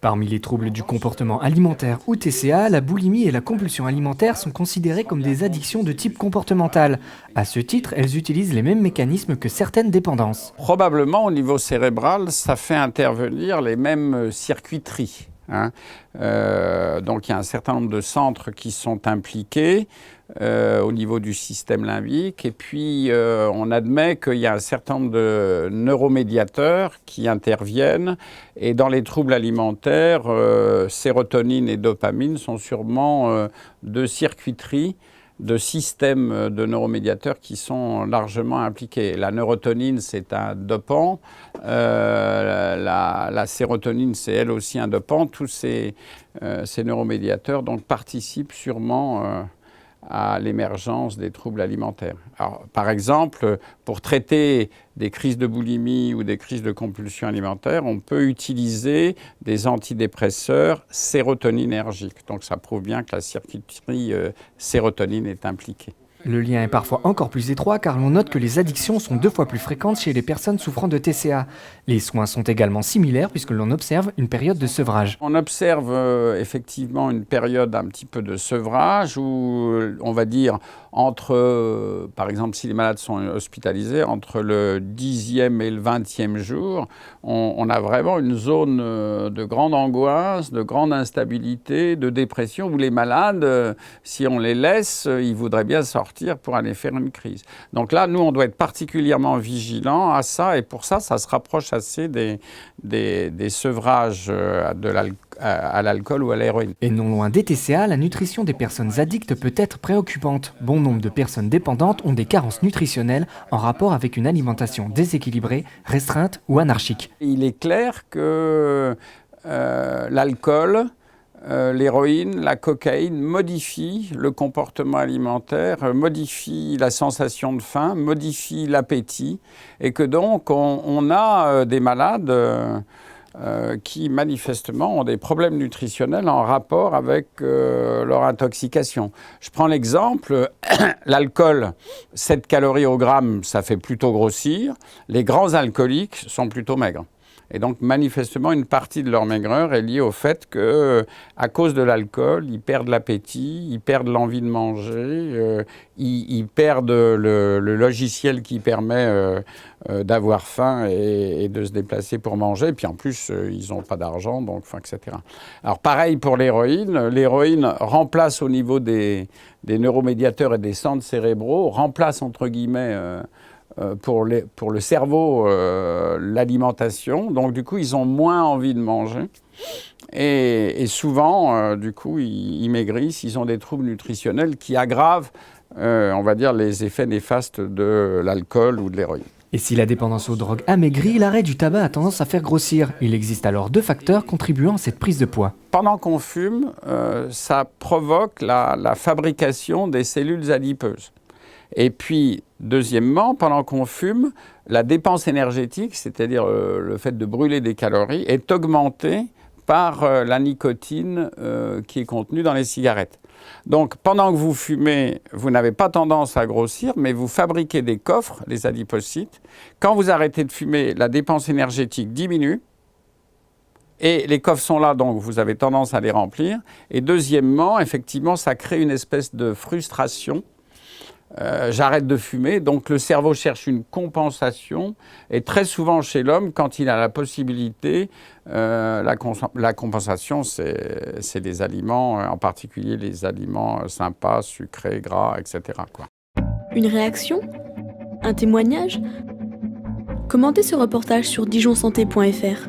Parmi les troubles du comportement alimentaire ou TCA, la boulimie et la compulsion alimentaire sont considérées comme des addictions de type comportemental. À ce titre, elles utilisent les mêmes mécanismes que certaines dépendances. Probablement, au niveau cérébral, ça fait intervenir les mêmes circuiteries. Donc il y a un certain nombre de centres qui sont impliqués au niveau du système limbique et puis on admet qu'il y a un certain nombre de neuromédiateurs qui interviennent et dans les troubles alimentaires, sérotonine et dopamine sont sûrement deux circuiteries de systèmes de neuromédiateurs qui sont largement impliqués. La neurotonine, c'est un dopant. La sérotonine, c'est elle aussi un dopant. Tous ces neuromédiateurs donc, participent sûrement à l'émergence des troubles alimentaires. Alors, par exemple, pour traiter des crises de boulimie ou des crises de compulsion alimentaire, on peut utiliser des antidépresseurs sérotoninergiques. Donc ça prouve bien que la circuiterie sérotonine est impliquée. Le lien est parfois encore plus étroit car l'on note que les addictions sont 2 fois plus fréquentes chez les personnes souffrant de TCA. Les soins sont également similaires puisque l'on observe une période de sevrage. On observe effectivement une période un petit peu de sevrage où on va dire entre, par exemple si les malades sont hospitalisés, entre le 10e et le 20e jour, on a vraiment une zone de grande angoisse, de grande instabilité, de dépression où les malades, si on les laisse, ils voudraient bien sortir pour aller faire une crise. Donc là, nous, on doit être particulièrement vigilants à ça et pour ça, ça se rapproche assez des sevrages à l'alcool ou à l'héroïne. Et non loin des TCA, la nutrition des personnes addictes peut être préoccupante. Bon nombre de personnes dépendantes ont des carences nutritionnelles en rapport avec une alimentation déséquilibrée, restreinte ou anarchique. Il est clair que l'alcool, l'héroïne, la cocaïne modifient le comportement alimentaire, modifient la sensation de faim, modifient l'appétit et que donc on a des malades qui manifestement ont des problèmes nutritionnels en rapport avec leur intoxication. Je prends l'exemple, l'alcool, 7 calories au gramme, ça fait plutôt grossir. Les grands alcooliques sont plutôt maigres. Et donc, manifestement, une partie de leur maigreur est liée au fait qu'à cause de l'alcool, ils perdent l'appétit, ils perdent l'envie de manger, ils perdent le logiciel qui permet d'avoir faim et de se déplacer pour manger. Et puis en plus, ils n'ont pas d'argent, donc, etc. Alors pareil pour l'héroïne. L'héroïne remplace au niveau des neuromédiateurs et des centres cérébraux, remplace entre guillemets pour le cerveau, l'alimentation. Donc, du coup, ils ont moins envie de manger. Et souvent, du coup, ils maigrissent. Ils ont des troubles nutritionnels qui aggravent, on va dire, les effets néfastes de l'alcool ou de l'héroïne. Et si la dépendance aux drogues amaigrit, l'arrêt du tabac a tendance à faire grossir. Il existe alors 2 facteurs contribuant à cette prise de poids. Pendant qu'on fume, ça provoque la fabrication des cellules adipeuses. Et puis, deuxièmement, pendant qu'on fume, la dépense énergétique, c'est-à-dire le fait de brûler des calories, est augmentée par la nicotine qui est contenue dans les cigarettes. Donc, pendant que vous fumez, vous n'avez pas tendance à grossir, mais vous fabriquez des coffres, les adipocytes. Quand vous arrêtez de fumer, la dépense énergétique diminue. Et les coffres sont là, donc vous avez tendance à les remplir. Et deuxièmement, effectivement, ça crée une espèce de frustration. J'arrête de fumer, donc le cerveau cherche une compensation et très souvent chez l'homme, quand il a la possibilité, la compensation c'est des aliments, en particulier les aliments sympas, sucrés, gras, etc. quoi. Une réaction? Un témoignage? Commentez ce reportage sur dijonsanté.fr.